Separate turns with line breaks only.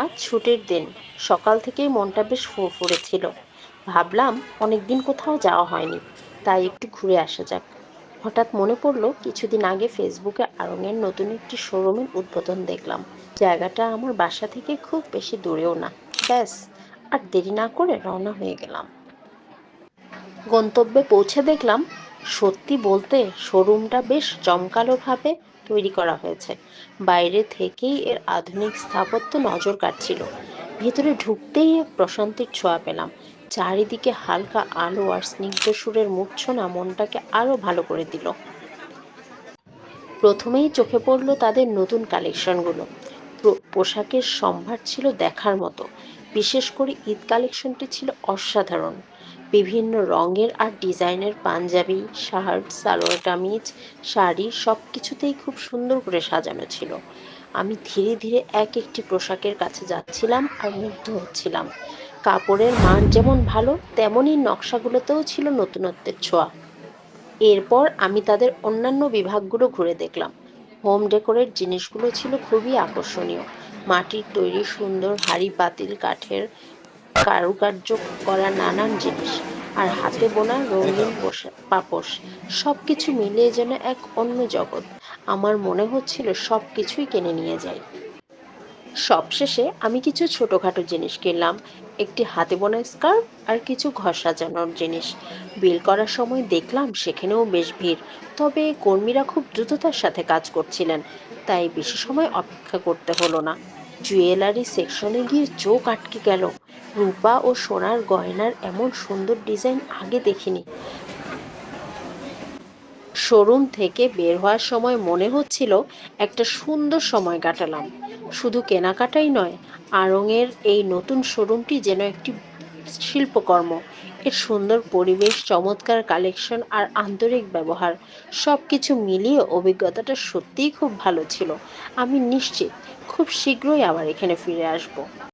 আজ ছুটির দিন। সকাল থেকেই মনটা বেশ ফুরফুরে ছিল। ভাবলাম অনেকদিন কোথাও যাওয়া হয়নি, তাই একটু ঘুরে আসা যাক। হঠাৎ মনে পড়লো কিছুদিন আগে ফেসবুকে আড়ংয়ের নতুন একটি শোরুমের উদ্বোধন দেখলাম। জায়গাটা আমার বাসা থেকে খুব বেশি দূরেও না। ব্যাস, আর দেরি না করে রওনা হয়ে গেলাম। গন্তব্যে পৌঁছে দেখলাম, সত্যি বলতে শোরুমটা বেশ জমকালোভাবে তৈরি করা হয়েছে। বাইরে থেকেই এর আধুনিক স্থাপত্য নজর কাটছিল। ভেতরে ঢুকতেই এক প্রশান্তির ছোঁয়া পেলাম। চারিদিকে হালকা আলো আর স্নিগ্ধ সুরের মূর্ছনা মনটাকে আরো ভালো করে দিল। প্রথমেই চোখে পড়লো তাদের নতুন কালেকশনগুলো। পোশাকের সম্ভার ছিল দেখার মতো। বিশেষ করে ঈদ কালেকশনটি ছিল অসাধারণ। বিভিন্ন রঙের আর ডিজাইনের পাঞ্জাবি, শার্ট, সালোয়ার কামিজ, শাড়ি সব কিছুতেই খুব সুন্দর করে সাজানো ছিল। আমি ধীরে ধীরে এক একটি পোশাকের কাছে যাচ্ছিলাম আর মুগ্ধ হচ্ছিলাম। কাপড়ের মান যেমন ভালো, তেমনই নকশাগুলোতেও ছিল নতুনত্বের ছোঁয়া। এরপর আমি তাদের অন্যান্য বিভাগগুলো ঘুরে দেখলাম। হোম ডেকোরের জিনিসগুলো ছিল খুবই আকর্ষণীয়। মাটির তৈরি সুন্দর হাঁড়ি পাতিল, কাঠের কারুকার্য করা নানান জিনিস, আর হাতে বোনা রঙিন পাপোশ, সবকিছু মিলিয়ে যেন এক অন্য জগৎ। আমার মনে হচ্ছিল সবকিছুই কিনে নিয়ে যাই। সবশেষে আমি কিছু ছোটখাটো জিনিস কিনলাম, একটি হাতে বোনা স্কার্ফ আর কিছু ঘর সাজানোর জিনিস। বিল করার সময় দেখলাম সেখানেও বেশ ভিড়, তবে কর্মীরা খুব দ্রুততার সাথে কাজ করছিলেন, তাই বেশি সময় অপেক্ষা করতে হলো না। জুয়েলারি সেকশনে গিয়ে চোখ আটকে গেল। রূপা ও সোনার গয়নার এমন সুন্দর ডিজাইন আগে দেখিনি। শোরুম থেকে বের হওয়ার সময় মনে হচ্ছিল একটা সুন্দর সময় কাটালাম। শুধু কেনাকাটাই নয়, আড়ংয়ের এই নতুন শোরুমটি যেন একটি শিল্পকর্ম। এর সুন্দর পরিবেশ, চমৎকার কালেকশন আর আন্তরিক ব্যবহার, সবকিছু মিলিয়ে অভিজ্ঞতাটা সত্যিই খুব ভালো ছিল। আমি নিশ্চিত খুব শীঘ্রই আবার এখানে ফিরে আসব।